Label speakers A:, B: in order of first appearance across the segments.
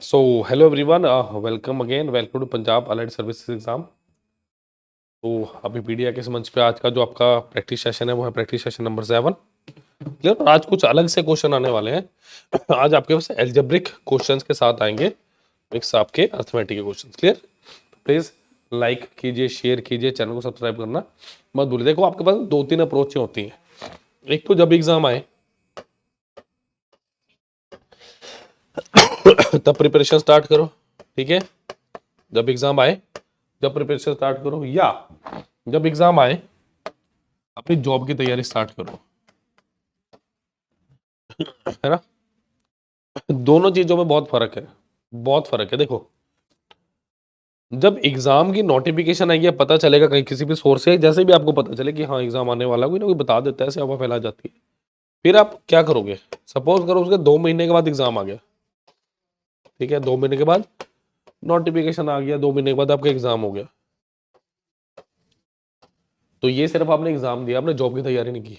A: So, hello everyone, welcome again, welcome to Punjab allied services exam. तो अभी PDA के मंच पे आज का जो आपका प्रैक्टिस सेशन है वो है प्रैक्टिस सेशन नंबर 7। क्लियर। आज कुछ अलग से क्वेश्चन आने वाले हैं। आज आपके पास एल्जेब्रिक क्वेश्चंस के साथ आएंगे, मिक्स आपके अर्थमेटिक के क्वेश्चंस। क्लियर। प्लीज लाइक कीजिए, शेयर कीजिए, चैनल को सब्सक्राइब करना मत भूलिए। देखो आपके पास दो तीन अप्रोचें होती हैं। एक तो जब एग्जाम आए तब प्रिपरेशन स्टार्ट करो, ठीक है। जब एग्जाम आए जब प्रिपरेशन स्टार्ट करो, या जब एग्जाम आए अपनी जॉब की तैयारी स्टार्ट करो, है ना। दोनों चीजों में बहुत फर्क है, बहुत फर्क है। देखो जब एग्जाम की नोटिफिकेशन आएगी, पता चलेगा कहीं किसी भी सोर्स से, जैसे भी आपको पता चले कि हाँ एग्जाम आने वाला, कोई ना कोई बता देता है, ऐसे अफवाह फैला जाती है। फिर आप क्या करोगे? सपोज करो उसके 2 महीने के बाद एग्जाम आ गया, ठीक है। 2 महीने के बाद नोटिफिकेशन आ गया, 2 महीने के बाद आपका एग्जाम हो गया, तो ये सिर्फ आपने एग्जाम दिया, आपने जॉब की तैयारी नहीं की।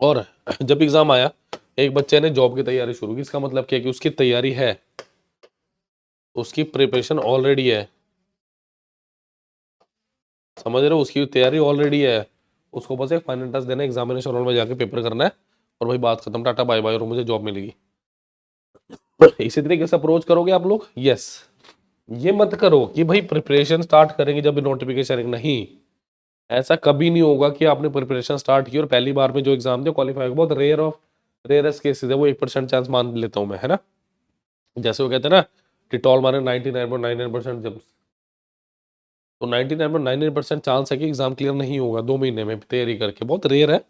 A: और जब एग्जाम आया, एक बच्चे ने जॉब की तैयारी शुरू की, इसका मतलब क्या है कि उसकी तैयारी है, उसकी प्रिपरेशन ऑलरेडी है। समझ रहे हो? उसकी तैयारी ऑलरेडी है, उसको बस एक फाइनल टेस्ट देना है, एग्जामिनेशन हॉल में जाके पेपर करना है और भाई बात खत्म, टाटा बाय बाय, और मुझे जॉब मिलेगी। इसी तरीके से अप्रोच करोगे आप लोग? यस। ये मत करो कि भाई प्रिपरेशन स्टार्ट करेंगे जब नोटिफिकेशन, नहीं। ऐसा कभी नहीं होगा कि आपने प्रिपरेशन स्टार्ट की और पहली बार में जो एग्जाम दे क्वालिफाई। बहुत रेयरेस्ट केसेस है वो, 1% चांस मान लेता हूं मैं, है ना। जैसे वो कहते हैं ना, टिटॉल मारे 99.99% जब, तो 99.99% चांस है कि एग्जाम क्लियर नहीं होगा 2 महीने में तैयारी करके। बहुत रेयर है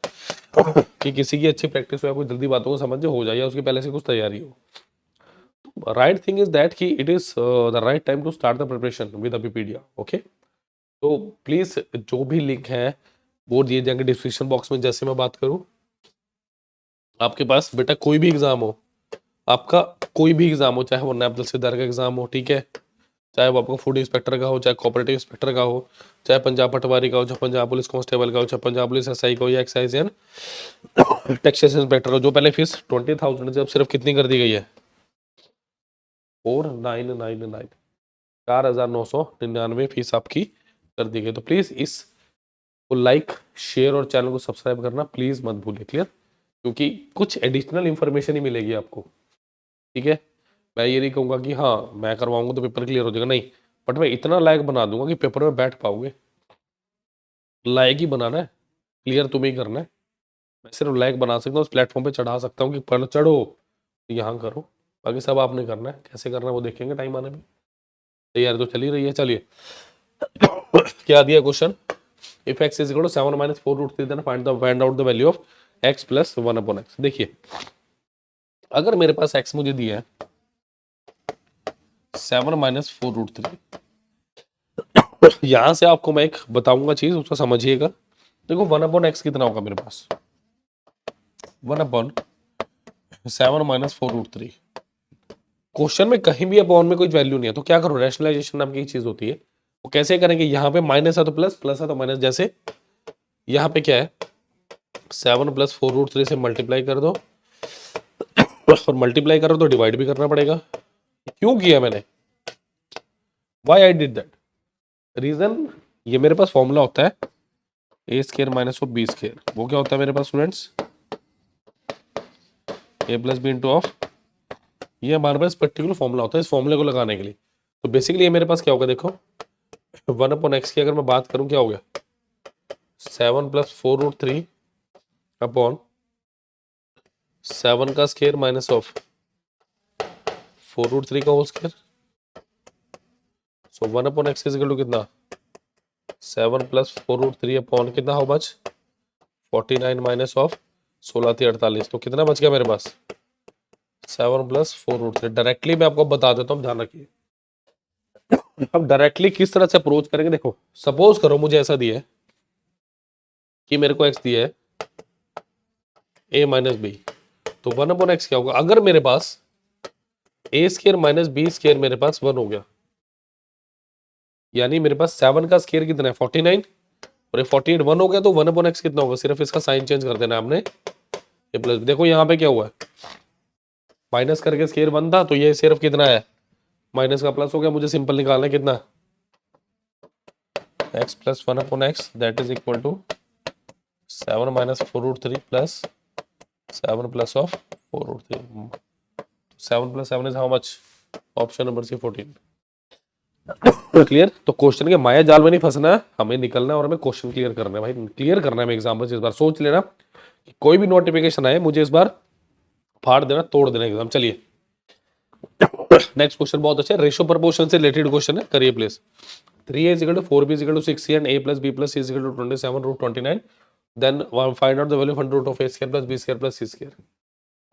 A: कि किसी की अच्छी प्रैक्टिस हो या कोई जल्दी बातों को समझ हो जाए या उसकी पहले से कुछ तैयारी हो। राइट थिंग इज दैट कि it is the right time to start the preparation with Wikipedia. Okay, तो प्लीज जो भी लिंक है वो दिए जाएंगे डिस्क्रिप्शन बॉक्स में। जैसे मैं बात करूं, आपके पास बेटा कोई भी एग्जाम हो, आपका कोई भी एग्जाम हो, चाहे वो नैब तहसीलदार का एग्जाम हो, ठीक है, चाहे वो आपको फूड इंस्पेक्टर का हो, चाहे कोऑपरेटिव इंस्पेक्टर का हो, चाहे पंजाब पटवारी का हो, चाहे पंजाब पुलिस कांस्टेबल का हो, चाहे पंजाब पुलिस एसआई का हो, या एक्साइज एंड टैक्सेशन इंस्पेक्टर का, जो पहले फीस 20,000 अब सिर्फ कितनी कर दी गई है? 4999, 4,999 फीस आपकी कर दी गई। तो प्लीज इस को लाइक, शेयर और चैनल को सब्सक्राइब करना प्लीज मत भूलिए। क्लियर, क्योंकि कुछ एडिशनल इंफॉर्मेशन ही मिलेगी आपको, ठीक है। मैं ये नहीं कहूंगा कि हाँ मैं करवाऊंगा तो पेपर क्लियर हो जाएगा, नहीं। बट मैं इतना लायक बना दूंगा कि पेपर में बैठ पाओगे। लायक ही बनाना है, क्लियर तुम्हें ही करना है। मैं सिर्फ लायक बना सकता हूँ, उस प्लेटफॉर्म पे चढ़ा सकता हूँ कि पढ़ चढ़ो, यहाँ करो। बाकी सब आपने करना है, कैसे करना है वो देखेंगे टाइम आने पे। तैयारी तो चली रही है, चलिए। क्या दिया question? If x is equal to 7 minus 4 root 3 then find out the value of x plus 1 upon x। देखिए अगर मेरे पास x मुझे दिया है 7 माइनस 4 रूट 3, यहां से आपको मैं एक बताऊंगा चीज, उसको समझिएगा। देखो 1 अपॉन x कितना होगा मेरे पास? 1 अपॉन 7 माइनस 4 रूट 3। क्वेश्चन में कहीं भी अपॉन में कोई वैल्यू नहीं है, तो क्या करो, रैशनलाइजेशन नाम की चीज होती है, वो कैसे करेंगे? यहाँ पे माइनस है तो प्लस, प्लस है तो माइनस। जैसे यहाँ पे क्या है, 7 प्लस 4 रूट 3 से मल्टीप्लाई कर दो, और मल्टीप्लाई करो तो डिवाइड भी करना पड़ेगा। क्यों किया मैंने? Why I did that? Reason, ये मेरे पास फॉर्मूला होता है A square minus of B square. वो क्या होता है मेरे पास students? A plus B into of, ये हमारे पास पर्टिकुलर फॉर्मूला होता है इस फॉर्मूले को लगाने के लिए। तो बेसिकली ये मेरे पास क्या होगा, देखो 1 अपॉन एक्स की अगर मैं बात करूं, क्या हो गया? 7 प्लस 4 रूट 3 अपॉन 7 का स्केयर माइनस ऑफ 4 रूट 3 का whole square. So 1 upon X is equal to कितना? 7 प्लस 4 रूट 3 अपॉन कितना हो बच? 49 माइनस ऑफ 16 थी 48। तो कितना बच गया मेरे पास? 7 प्लस 4 रूट 3। डायरेक्टली मैं आपको बता देता हूँ, ध्यान रखिए। अब डायरेक्टली किस तरह से अप्रोच करेंगे, देखो सपोज करो मुझे ऐसा दिया है कि मेरे को एक्स दिया है ए माइनस बी, तो 1 अपॉन एक्स क्या होगा? अगर मेरे पास ए स्केयर माइनस बी स्केयर मेरे पास 1 हो गया, यानी मेरे पास 7 का स्केयर कितना है? 49, और ये 48 1 हो गया, तो 1 अपॉन एक्स कितना होगा? सिर्फ इसका साइन चेंज कर देना है आपने, ए प्लस बी। देखो यहाँ पे क्या हुआ है, माइनस करके स्केयर 1 था, तो ये सिर्फ कितना है, माइनस का प्लस हो गया। मुझे सिंपल निकालना है कितना, x plus 1/x that is equal to 7 minus 4√3 plus 7 plus of 4√3। 7 plus 7 is how much, option number C 14। Clear. तो क्वेश्चन के माया जाल में नहीं फंसना है, हमें निकलना है और हमें क्वेश्चन क्लियर करना है भाई, क्लियर करना है। मैं एग्जाम्पल इस बार सोच लेना कि कोई भी नोटिफिकेशन आए मुझे इस बार फाड़ देना, तोड़ देना एग्जाम। चलिए नेक्स्ट क्वेश्चन बहुत अच्छा है, रेशियो प्रपोर्शन से रिलेटेड क्वेश्चन है, करिए please. 3a is equal to 4b is equal to 6c and a plus b plus c is equal to 27√29, then find out the value of under root of a square plus b square plus c square।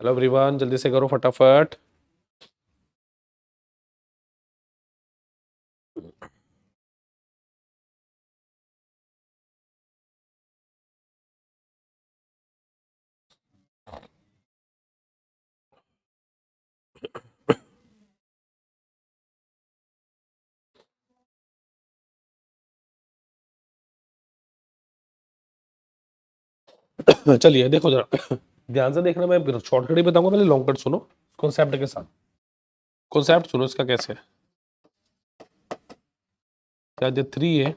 A: Hello everyone, जल्दी से करो फटाफट। चलिए देखो जरा ध्यान से देखना, मैं शॉर्टकट ही बताऊंगा, पहले लॉन्ग कट सुनो कॉन्सेप्ट के साथ। कॉन्सेप्ट सुनो इसका कैसे है। क्या 3a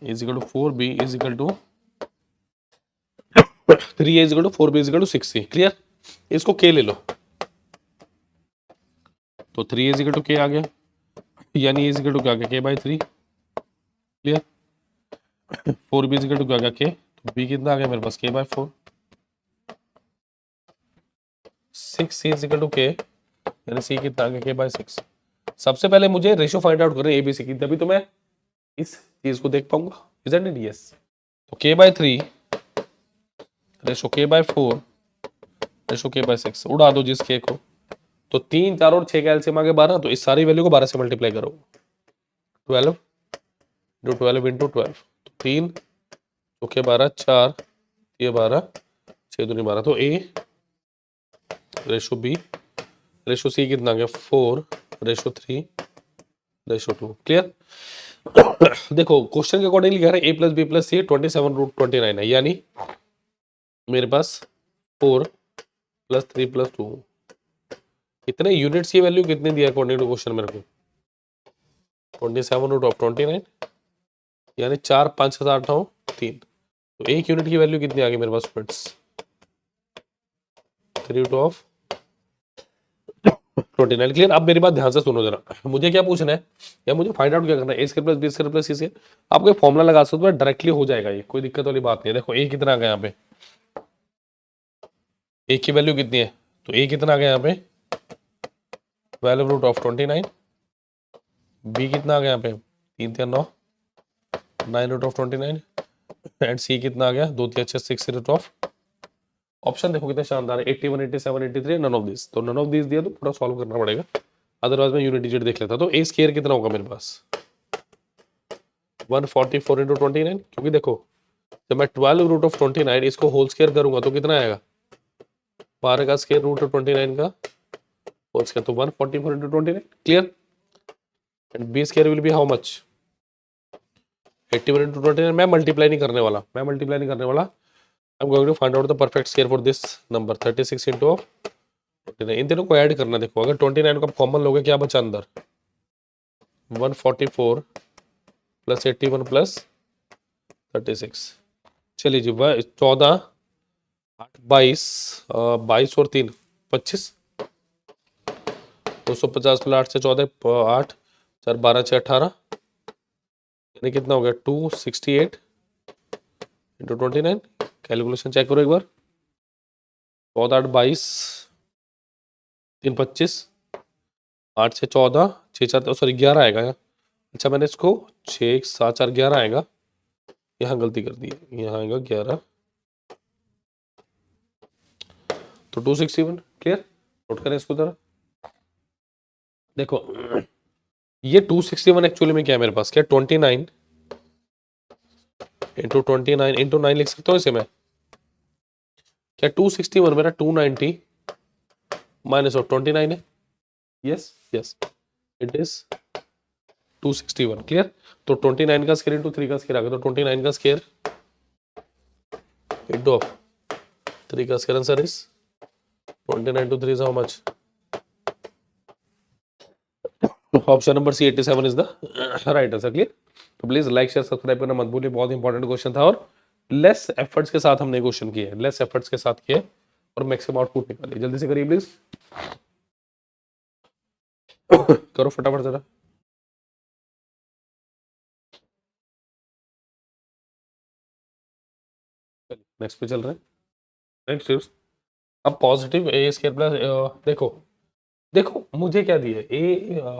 A: is equal to 4b is equal to 3a is equal to 4b is equal to 6c। Clear. इसको k ले लो, तो 3a is equal to k आ गया, यानी इज इक्वल टू क्या आ गया, k/3। Clear. 4b is equal to क्या आ गया, k, तो b कितना आ गया मेरे पास, k/4। 6c is equal to k, यानी c कितना आ गया, k/6। सबसे पहले मुझे रेशियो फाइंड आउट करना है एबीसी की, तभी तो मैं इस चीज को देख पाऊंगा। Isn't it? यस। तो k/3 ratio k/4 ratio k/6, उड़ा दो जिस k को, तो 3, 4 और 6 का एलसीएम आ गया 12, तो इस सारी वैल्यू को 12 से मल्टीप्लाई करो। 12 इंटू 12 इंटू 12, तो 3 चौके 12, 4 ये 12, 6 दूनी 12, तो a ratio b ratio c कितना आ गया, 4 रेशो 3 रेशो 2। क्लियर। देखो क्वेश्चन के अकॉर्डिंगली कह रहे हैं a प्लस बी प्लस सी 27√29 है, यानी मेरे पास 4 प्लस 3 प्लस 2, कितने यूनिट्स की वैल्यू कितनी दिया अकॉर्डिंग टू क्वेश्चन मेरे को, 27√29, यानी 4, 5 के साथ 8, 3, तो एक यूनिट की वैल्यू कितनी आ गई मेरे पास स्टूडेंट्स, 3/29। क्लियर। अब मेरी बात ध्यान से सुनो जरा, मुझे क्या पूछना है या मुझे फाइंड आउट क्या करना है, A square plus B square plus C square. आप कोई फॉर्मूला लगा सकते हो, डायरेक्टली हो जाएगा ये, कोई दिक्कत वाली बात नहीं है। देखो ए कितना आ गया यहाँ पे, ए की वैल्यू कितनी है, तो ए कितना आ गया यहाँ पे 12√29, बी कितना आ गया यहाँ पे 3, 3, 9, 9√29, एंड सी कितना आ गया 2, 3, 6, 6 ऑप्शन देखो कितने शानदार है, 81, 87, 83, नन ऑफ दिस। तो नन ऑफ दिस दिया तो पूरा सॉल्व करना पड़ेगा, अदरवाइज मैं यूनिट डिजिट देख लेता। तो ए स्क्वायर कितना होगा मेरे पास 144 इंटू 29, क्योंकि देखो जब मैं 12√29 इसको होल स्क्वायर करूंगा तो कितना आएगा, 12 का स्क्वायर रूट 29 का होल स्क्वायर, तो 144 into 29। Clear. And B square will be how much, 81 into 29। मैं मल्टीप्लाई नहीं करने वाला, I am going to find out the perfect square for this number, 36 into 29। इन तीनों को ऐड करना। देखो अगर 29 को कॉमन लोगे क्या बचा अंदर, 144 प्लस 81 प्लस 36। चलिए जी, 14, 8, 22, 22 और 3 25, 250 प्लस 8 से 14, 8, 4, 12, 6, 18, यानी कितना हो गया 268 इंटू 29। कैलकुलेशन चेक करो एक बार, 14, 8, 22, 3, 25, 8 से 14, 6, 4, सॉरी 11 आएगा यहाँ। अच्छा मैंने इसको 6, 7, 4, 11 आएगा, यहाँ गलती कर दी है, यहाँ आएगा 11, तो 261। क्लियर। नोट करें इसको जरा। देखो ये 261 एक्चुअली में क्या है मेरे पास, क्या 29 इंटू 29 इंटू 9 लिख सकता हूँ इसे मैं, क्या 261 मेरा 290 माइनस ऑफ 29 है। Yes yes it is 261। Clear. तो 29 का स्क्वायर इंटू 3 का स्क्वायर आ गया, तो 29 का स्क्वायर इंटू ऑफ 3 का square, answer is 29 to 3 is how much? Option number C 87 is the right answer. Clear? तो प्लीज लाइक शेयर सब्सक्राइब करना मत भूलिए, बहुत इंपॉर्टेंट क्वेश्चन था और लेस एफर्ट्स के साथ हमने क्वेश्चन किए, लेस एफर्ट्स के साथ किए और मैक्सिमम आउटपुट निकालिए। जल्दी से करिए प्लीज, करो फटाफट जरा। नेक्स्ट पे चल रहे हैं। नेक्स्ट अब पॉजिटिव ए स्क्वायर प्लस, देखो देखो मुझे क्या दिया A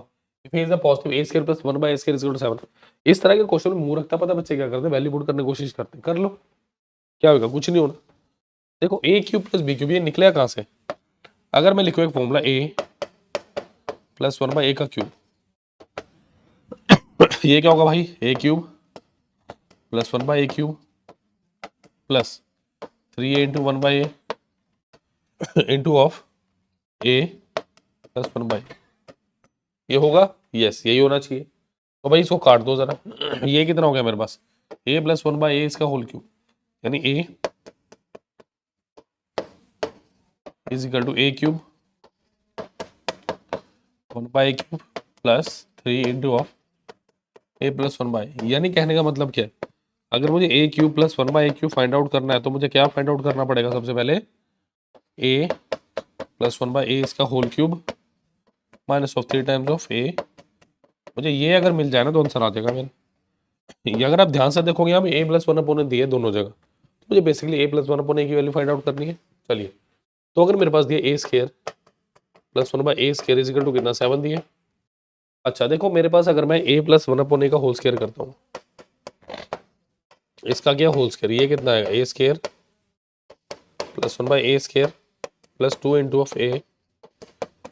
A: is the positive A square plus 1 by A square is equal to 7। इस तरह के क्वेश्चन में मुंह रखता पता बच्चे क्या करते हैं, वैल्यू पुट करने की कोशिश करते हैं। कर लो, क्या होगा? कुछ नहीं होना। देखो A cube plus B cube ये निकलेगा कहां से? अगर मैं लिखूं एक formula A plus 1 by A का क्यूब, ये क्या होगा भाई? A cube plus 1 by A cube plus 3a into 1 by A into of A plus 1 by, ये होगा? यस, यही होना चाहिए। तो भाई इसको काट दो जरा। ये कितना हो गया मेरे पास? ए प्लस 1 बाय ए इसका होल क्यूब, यानी A is equal to A cube 1 by A cube plus 3 into of A plus 1 by. यानी कहने का मतलब क्या है, अगर मुझे A cube plus 1 by A cube find out करना है तो मुझे क्या फाइंड आउट करना पड़ेगा? सबसे पहले ए प्लस 1 बाय ए इसका whole cube minus of 3 times of A. मुझे ये अगर मिल जाए ना तो आंसर आ जाएगा मेरा। ये अगर आप ध्यान से देखोगे यहाँ पे ए प्लस 1 अपॉन दिए दोनों जगह, तो मुझे बेसिकली ए प्लस 1 अपॉन ए की वैल्यू फाइंड आउट करनी है। चलिए, तो अगर मेरे पास दिया A square plus 1 by A square is equal to कितना? 7 दिए। अच्छा देखो मेरे पास अगर मैं a प्लस 1 अपॉन ए का होल स्क्वायर करता हूँ, इसका क्या होल स्क्वायर, ये कितना आएगा? A square plus 1 by A square plus 2 into of A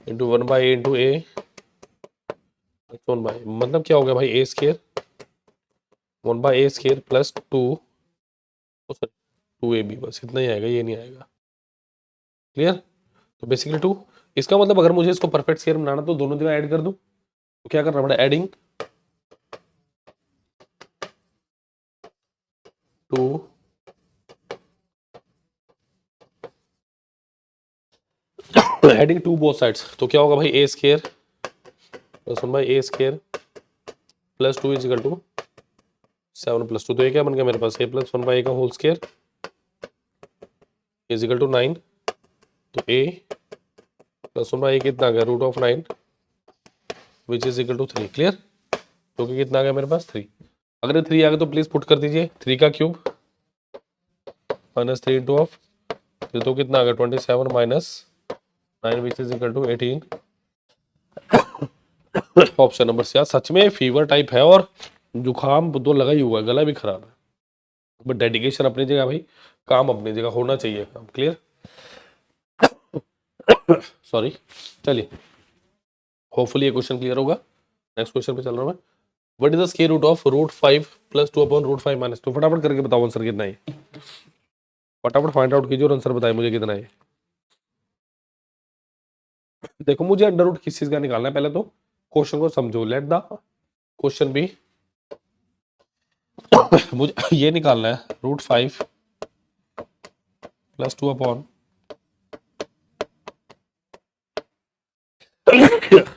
A: into 1 by A into A plus 1 by, मतलब क्या हो गया भाई? A square 1 by A square plus 2, sorry 2ab, बस इतना ही आएगा, ये नहीं आएगा। क्लियर? तो बेसिकली 2, इसका मतलब अगर मुझे इसको परफेक्ट स्क्वायर बनाना तो दोनों जगह ऐड कर दूं, तो क्या करना पड़ेगा? एडिंग 2 एडिंग 2 बोथ साइड्स, तो क्या होगा भाई? A square plus 1 by A square plus 2 is equal to 7 plus 2। तो ये क्या बन गया मेरे पास? ए प्लस 1 बाय ए का whole square is equal to 9। तो ए प्लस 1 बाय ए कितना आ गया? Root of 9 which is equal to 3। Clear? तो कितना आ गया मेरे पास? 3। अगर 3 आ गया तो प्लीज पुट कर दीजिए 3 का क्यूब माइनस 3 इंटू ऑफ, तो कितना आ गया? 27 minus 9 which is equal to 18। Option number C. सच में फीवर टाइप है और जुकाम तो लगा ही हुआ है, गला भी खराब है, बट डेडिकेशन अपनी जगह भाई, काम अपनी जगह, होना चाहिए काम। क्लियर? सॉरी, चलिए होपफुली ये क्वेश्चन क्लियर होगा। नेक्स्ट क्वेश्चन पे चल रहा हूँ मैं। What is the square root of root 5 plus 2 upon root 5 minus 2? फटाफट करके बताओ आंसर कितना है। फटाफट फाइंड आउट कीजिए और आंसर बताइए मुझे कितना है। देखो मुझे अंडर रूट किस चीज का निकालना है, पहले तो क्वेश्चन को समझो। लेट द क्वेश्चन बी, मुझे ये निकालना है root 5 plus 2 upon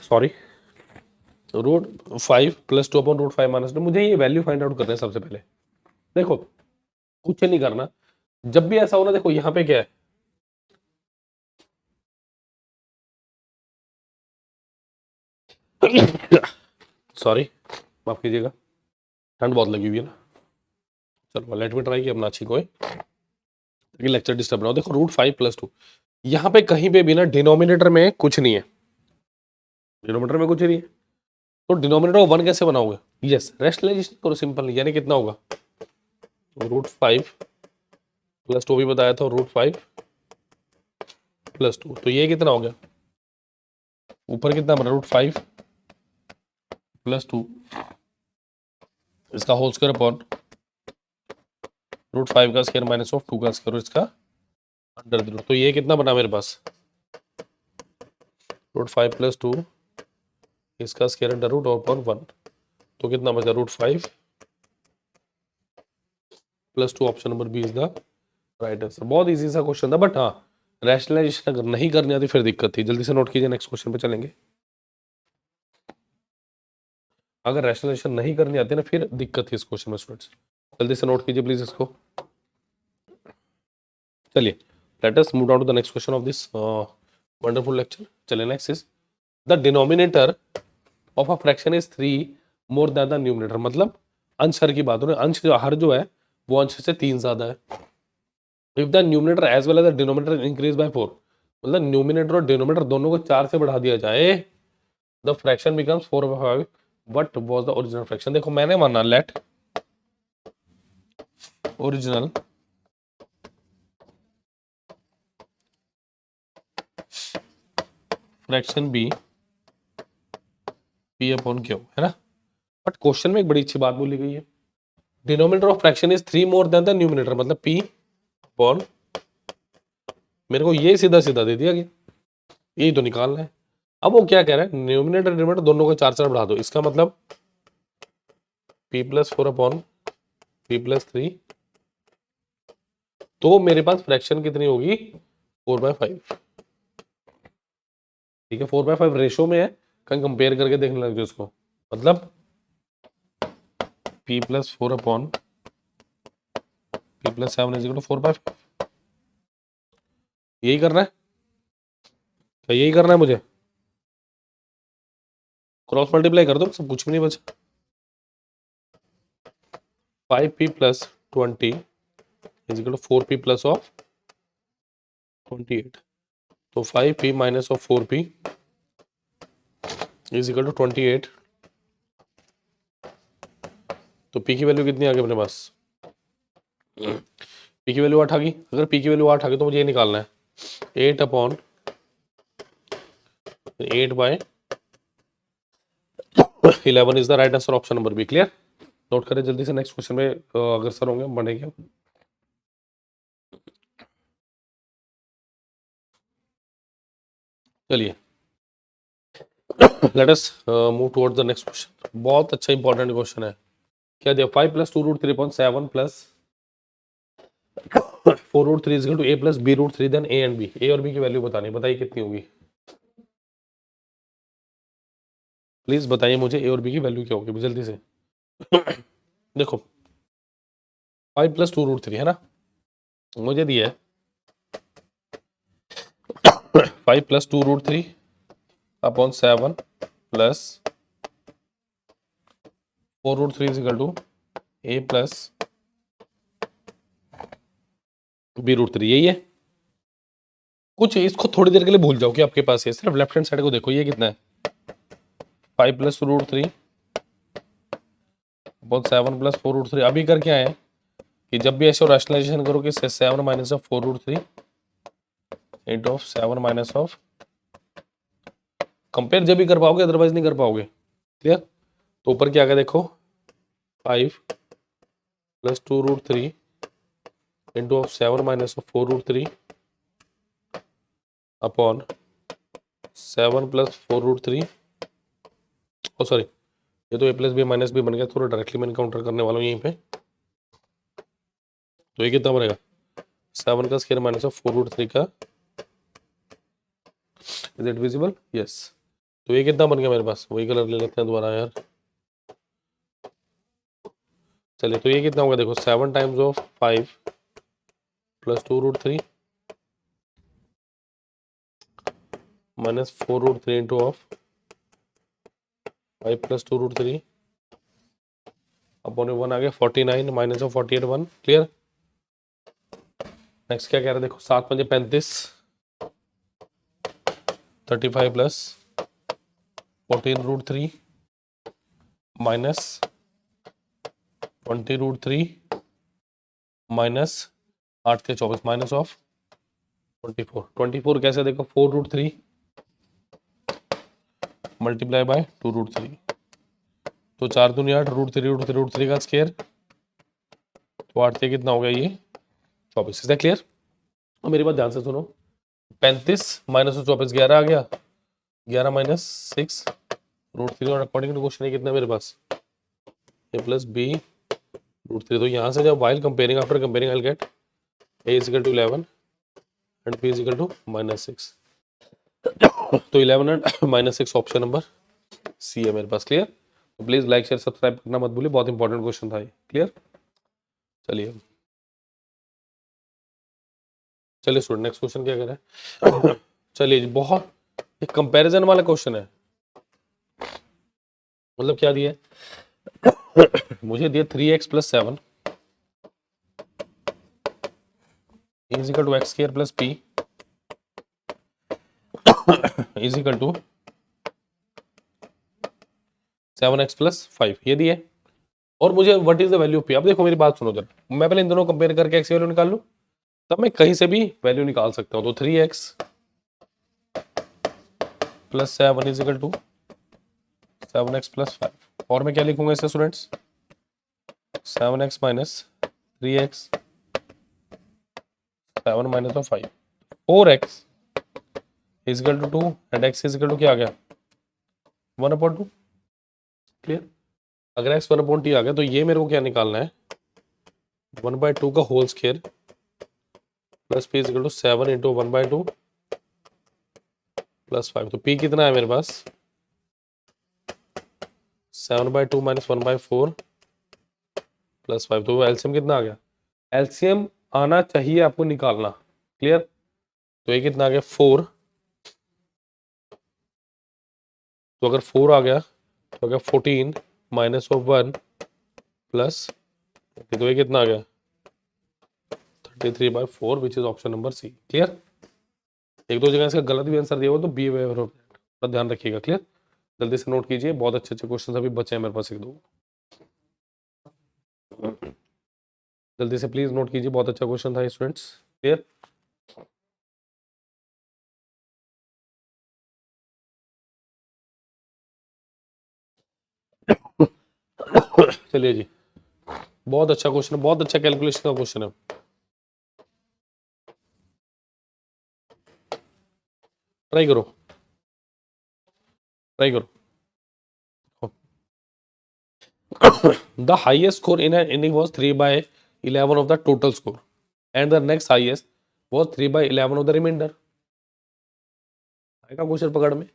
A: sorry root 5 plus 2 upon root 5 minus 2। मुझे ये वैल्यू फाइंड आउट करना है सबसे पहले। देखो कुछ नहीं करना, जब भी ऐसा हो ना, देखो यहाँ पे क्या है, सॉरी माफ कीजिएगा, ठंड बहुत लगी हुई है ना। चलो लेट मी ट्राई कि अपना अच्छी कोई लेक्चर डिस्टर्ब ना हो। देखो रूट 5 प्लस 2, यहाँ पे कहीं पे भी ना डिनोमिनेटर में कुछ नहीं है, डिनोमिनेटर में कुछ नहीं है, तो डिनोमिनेटर को 1 कैसे बनाओगे? यस, रेशनलाइजेशन करो सिंपल, यानी कितना होगा? रूट 5 प्लस 2 भी बताया था, रूट 5 प्लस 2, तो ये कितना हो गया? ऊपर कितना बना? रूट 5 प्लस 2 इसका होल स्क्वायर अपॉन रूट 5 का स्क्वायर माइनस ऑफ 2 का स्क्वायर इसका अंडर द रूट। तो ये कितना बना मेरे पास? रूट 5 प्लस 2 इसका स्क्वायर अंडर रूट अपॉन 1, तो कितना बचा? Root 5 plus 2। Option number B is the right answer. बहुत इजी सा क्वेश्चन था, बट हाँ रैशनलाइजेशन अगर नहीं करनी आती फिर दिक्कत थी। जल्दी से नोट कीजिए, नेक्स्ट क्वेश्चन पे चलेंगे। अगर रैशनलाइजेशन नहीं करनी आती ना फिर दिक्कत थी इस क्वेश्चन में स्टूडेंट्स। जल्दी से नोट कीजिए प्लीज इसको। चलिए, let us move down to the next question of this wonderful lecture. चलिए, next is the denominator of a fraction is 3 more than the numerator. मतलब अंश हर की बात हो रही है, अंश जो हर जो है वो अंश से 3 ज्यादा है। If the numerator as well as the denominator increase by 4, मतलब न्यूमिनेटर और डिनोमिनेटर दोनों को 4 से बढ़ा दिया जाए, the fraction becomes 4/5। What was the original fraction? देखो मैंने माना let original fraction be P upon Q, है ना। बट क्वेश्चन में एक बड़ी अच्छी बात बोली गई है, denominator of fraction is 3 more than the numerator, मतलब पी अपॉन, मेरे को ये सीधा सीधा दे दिया गया, यही तो निकालना है। अब वो क्या कह रहा है, न्यूमिनेटर डिनोमिनेटर दोनों को 4 बढ़ा दो, इसका मतलब p+4 अपॉन p+3, तो मेरे पास फ्रैक्शन कितनी होगी 4/5। ठीक है, 4/5 रेशो में है, कहीं कंपेयर करके देखने लग जाओ इसको। मतलब p+4 upon p+7 is equal to 4/5। यही करना है क्या? यही करना है मुझे? क्रॉस मल्टीप्लाई कर दो, सब कुछ भी नहीं बचा। 5p + 20 is equal to 4p + of 28। तो 5p - of 4p is equal to 28। तो p की वैल्यू कितनी आ गई अपने पास? p की वैल्यू 8 आ गई। अगर p की वैल्यू 8 आ गई तो मुझे ये निकालना है 8 upon 8/11 is the right answer, option number B. Clear? Note करें जल्दी से, नेक्स्ट क्वेश्चन में अग्रसर होंगे, बढ़ेंगे। चलिए, let us move towards the next question. बहुत अच्छा इंपॉर्टेंट क्वेश्चन है। क्या दिया? 5 + 2√3/7 + 4√3 is equal to a + b√3, then a and b। a और b की वैल्यू बतानी, बताइए कितनी होगी। प्लीज बताइए मुझे a और b की वैल्यू क्या होगी जल्दी से। देखो 5 + 2√3 है ना, मुझे दिया है 5 + 2√3/7 + 4√3 is equal to a + b√3। यही है कुछ, इसको थोड़ी देर के लिए भूल जाओ कि आपके पास है, सिर्फ लेफ्ट हैंड साइड को देखो, ये कितना है 5 + 2√3/7 + 4√3। अभी करके आए हैं कि जब भी ऐसे रैशनलाइजेशन करो कि 7 - of 4√3 into of 7 - of, compare जब भी कर पाओगे, अदरवाइज नहीं कर पाओगे। क्लियर? तो ऊपर क्या आएगा देखो, 5 + 2√3 into of 7 - of 4√3 upon 7 + 4√3। Oh sorry, ये तो a + b - b बन गया, थोड़ा डायरेक्टली मैं काउंटर करने वाला हूँ यहीं पे। तो ये कितना बनेगा 7 का स्क्वायर - ऑफ 4√3 का, इज इट विजिबल? यस। तो ये कितना बन गया मेरे पास, वही कलर ले लेते हैं दोबारा यार। चलिए, तो ये कितना होगा देखो, 7 times of 5 + 2√3 - 4√3 into of 5 + 2√3 upon 1 आ गया 49 - ऑफ 48 1। क्लियर? नेक्स्ट क्या कह रहा है देखो, 7 × 5 = 35, 35 + 14√3 - 20√3 - 8 × 24 - ऑफ 24। 24 कैसे देखो, 4√3 मल्टीप्लाई बाय 2√3, तो 4 दूनी 8, √3 का स्क्वायर, तो 8 से कितना हो गया ये 24। Is clear? और मेरी बात ध्यान से सुनो, 35 - 24 11 आ गया, 11 - 6 √3, और अकॉर्डिंग टू क्वेश्चन कितना है मेरे पास a + b√3। तो यहाँ से जब while comparing, after comparing I will get a = 11 and p is equal to -6। तो 11 एंड -6 ऑप्शन नंबर सी है मेरे पास। क्लियर? तो प्लीज लाइक शेयर सब्सक्राइब करना मत भूलिए, बहुत इंपॉर्टेंट क्वेश्चन था ये। क्लियर? चलिए चलिए स्टूडेंट नेक्स्ट क्वेश्चन क्या करें। चलिए जी, बहुत एक कंपैरिजन वाला क्वेश्चन है। मतलब क्या दिया है? मुझे दिया 3x + 7 is equal to x² + p is equal to 7x + 5 ये दिया है। और मुझे what is the value of p। अब देखो मेरी बात सुनो जरा, मैं पहले इन दोनों कंपेयर करके x की वैल्यू निकाल लूं, तब मैं कहीं से भी वैल्यू निकाल सकता हूं। तो 3x + 7 is equal to 7x + 5। और मैं क्या लिखूंगा इसे students? 7x - 3x 7 - 5 4x is equal to 2 and x is equal to क्या आ गया? 1/2। क्लियर? अगर x 1/t आ गया तो ये मेरे को क्या निकालना है? 1/2 का whole square plus p is equal to 7 × 1/2 + 5। तो p कितना है मेरे पास? 7/2 - 1/4 + 5। तो एलसीएम कितना आ गया? एलसीएम आना चाहिए आपको निकालना। क्लियर? तो ये कितना आ गया? 4। तो अगर 4 आ गया तो अगर 14 -1 प्लस, तो ये कितना आ गया? 33/4 which is option number C. Clear? एक दो जगह इसका गलत भी आंसर दिया हो तो बी अवेयर ऑफ दैट, पर ध्यान रखिएगा। क्लियर? जल्दी से नोट कीजिए, बहुत अच्छे अच्छे क्वेश्चन अभी बचे हैं मेरे पास एक दो। जल्दी से प्लीज नोट कीजिए, बहुत अच्छा क्वेश्चन था स्टूडेंट्स। क्लियर? चलिए जी, बहुत अच्छा क्वेश्चन है, बहुत अच्छा कैलकुलेशन का क्वेश्चन है। ट्राई करो, ट्राई करो। The highest score in an inning was 3/11 of the total score, and the next highest was 3/11 of the remainder. आएगा क्वेश्चन पकड़ में।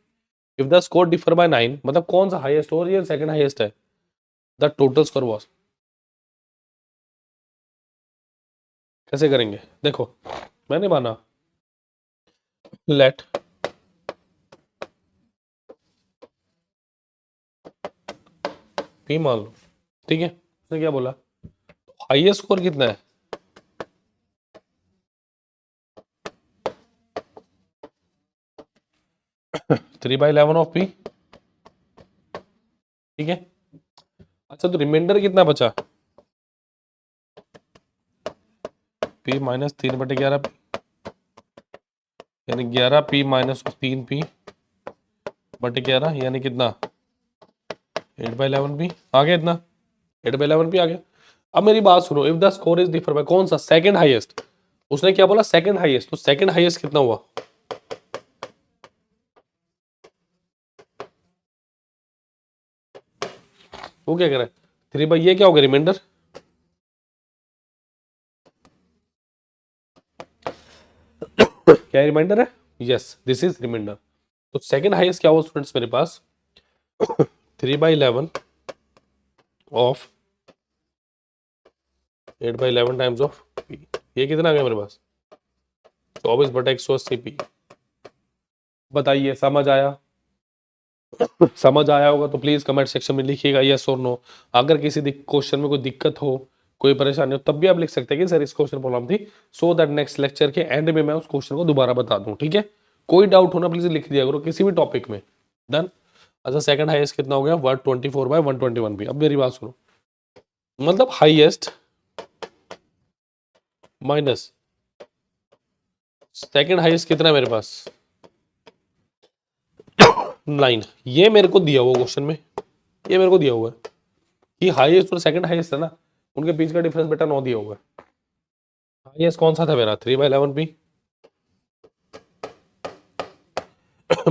A: If the score differ by 9, मतलब कौन सा हाईएस्ट और ये सेकंड हाईएस्ट है? The total score was, कैसे करेंगे? देखो मैंने माना लेट p मान लो, ठीक है? उसने क्या बोला? हाईएस्ट स्कोर कितना है? 3/11 ऑफ p, ठीक है? अच्छा तो रिमाइंडर कितना बचा? p - 3/11 यानी 11p - 3p/11 यानी कितना? 8/11p आ गया। इतना 8/11p आ गया। अब मेरी बात सुनो, if the score is differ by कौन सा? Second highest. उसने क्या बोला? Second highest. तो सेकंड हाईएस्ट कितना हुआ? वो क्या कह रहा है? 3 ये क्या हो गया? रिमाइंडर। क्या रिमाइंडर है? Yes, this is remainder. तो सेकंड हाईएस्ट क्या हुआ स्टूडेंट्स मेरे पास? 3/11 ऑफ 8/11 टाइम्स ऑफ p। ये कितना आ गया मेरे पास? 24/180p। बताइए समझ आया? समझ आया होगा तो प्लीज कमेंट सेक्शन में लिखिएगा यस और नो। अगर किसी क्वेश्चन में कोई दिक्कत हो, कोई परेशानी हो, तब भी आप लिख सकते हैं कि सर इस क्वेश्चन प्रॉब्लम थी, सो दैट नेक्स्ट लेक्चर के एंड में मैं उस क्वेश्चन को दोबारा बता दूं। ठीक है? कोई डाउट होना प्लीज लिख दिया करो किसी भी टॉपिक में। डन? अच्छा सेकंड हाईएस्ट कितना हो गया? 124/121p। अब मेरी बात सुनो, मतलब हाईएस्ट माइनस सेकंड हाईएस्ट कितना है मेरे पास? 9। ये मेरे को दिया हुआ क्वेश्चन में, ये मेरे को दिया हुआ है कि हाईएस्ट और सेकंड हाईएस्ट है ना, उनके बीच का डिफरेंस बेटा 9 दिया हुआ है। हाईएस्ट कौन सा था मेरा? 3/11p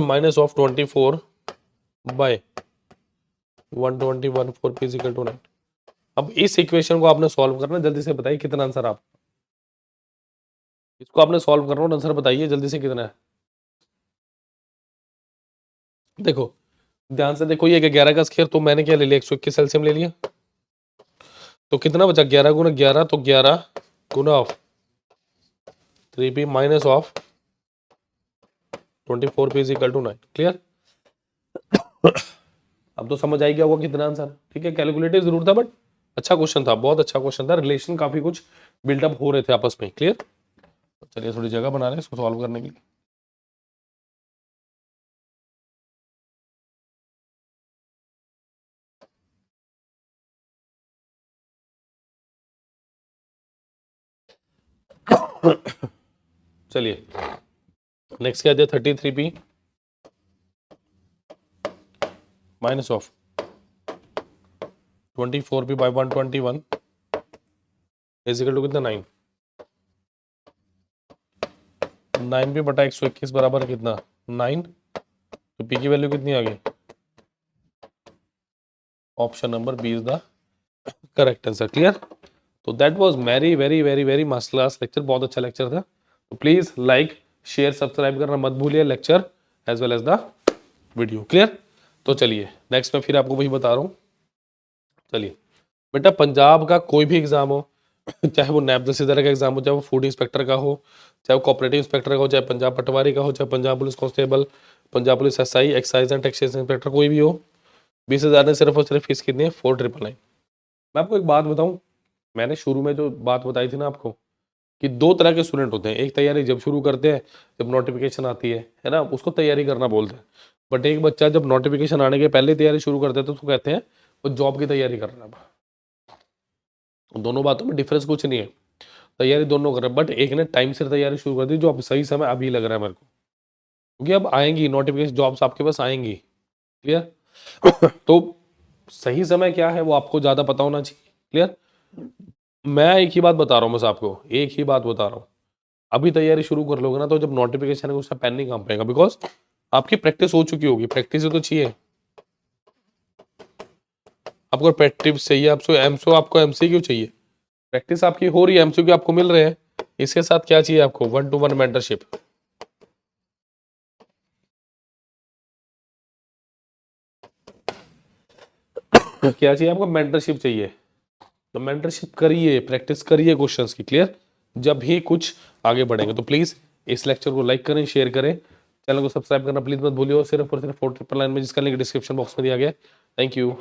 A: minus of 24/121 p equal to 9। अब इस इक्वेशन को आपने सॉल्व करना, जल्दी से बताइए कितना आंसर आप इसको आपने सॉल्व करना और आंसर बताइए जल्दी से कितना है। देखो ध्यान से देखो, ये 11 का स्क्वायर, तो मैंने क्या ले लिया 121 एलसीएम ले लिया, तो कितना बचा 11 गुना 11, तो 11 गुना of 3p minus of 24p is equal to 9। Clear? अब तो समझ आई गया होगा कितना आंसर। ठीक है, कैलकुलेटिव जरूर था बट अच्छा क्वेश्चन था, बहुत अच्छा क्वेश्चन था, रिलेशन काफी कुछ बिल्डअप हो रहे थे आपस में। क्लियर? चलिए थोड़ी जगह बना रहे हैं इसको सॉल्व करने के लिए। चलिए नेक्स्ट क्या दिया, 33p minus of 24p by 121 is equal to कितना 9। 9p बटा 121 बराबर कितना 9, तो p की वैल्यू कितनी आ गई, option number B is the correct answer. Clear? तो that was very very very very master class lecture, बहुत अच्छा लेक्चर था। तो प्लीज लाइक शेयर सब्सक्राइब करना मत भूलिए, lecture as well as the video. Clear? तो चलिए नेक्स्ट में फिर आपको वही बता रहा हूँ। चलिए बेटा, पंजाब का कोई भी एग्जाम हो, चाहे वो नैब तहसीलदार का एग्जाम हो, चाहे वो फूड इंस्पेक्टर का हो, चाहे वो कोऑपरेटिव इंस्पेक्टर का हो, चाहे पंजाब पटवारी का हो, चाहे Punjab police constable, Punjab police SI, excise and taxation inspector, कोई भी हो, 20,000 ने सिर्फ और सिर्फ फीस कितनी है 4999। मैं आपको एक बात बताऊं, मैंने शुरू में जो बात बताई थी ना आपको कि दो तरह के स्टूडेंट होते हैं, एक तैयारी जब शुरू करते हैं, जब नोटिफिकेशन आती है ना, उसको तैयारी करना बोलते हैं। बट एक बच्चा जब नोटिफिकेशन आने के पहले तैयारी शुरू करता है तो उसको कहते हैं वो जॉब की तैयारी कर रहा है। दोनों बातों में डिफरेंस कुछ नहीं है, तैयारी दोनों कर रहे हैं, बट एक ने टाइम से तैयारी शुरू कर दी जो अब सही समय अभी लग रहा है मेरे को, क्योंकि अब आएंगी नोटिफिकेशन, जॉब्स आपके पास आएंगी। क्लियर? तो सही समय क्या है वो आपको ज्यादा पता होना चाहिए। क्लियर? मैं एक ही बात बता रहा हूँ बस आपको, एक ही बात बता रहा हूँ, अभी तैयारी शुरू कर लोगे ना तो जब नोटिफिकेशन है उसका पेन नहीं काम पाएगा, बिकॉज आपकी प्रैक्टिस हो चुकी होगी। प्रैक्टिस तो चाहिए आपको, प्रैक्टिस चाहिए आपको, एमसो आपको एमसी क्यों चाहिए, प्रैक्टिस आपकी हो रही है, एमसीक्यू आपको मिल रहे हैं, इसके साथ क्या चाहिए आपको, 1-to-1 मेंटरशिप। क्या चाहिए आपको, मेंटरशिप चाहिए। तो मेंटरशिप करिए, प्रैक्टिस करिए क्वेश्चंस की। क्लियर? जब भी कुछ आगे बढ़ेंगे तो प्लीज इस लेक्चर को लाइक करें, शेयर करें, चैनल को सब्सक्राइब करना प्लीज मत भूलिए, सिर्फ और सिर्फ 4999 में, जिसका लिंक डिस्क्रिप्शन बॉक्स में दिया गया है। Thank you.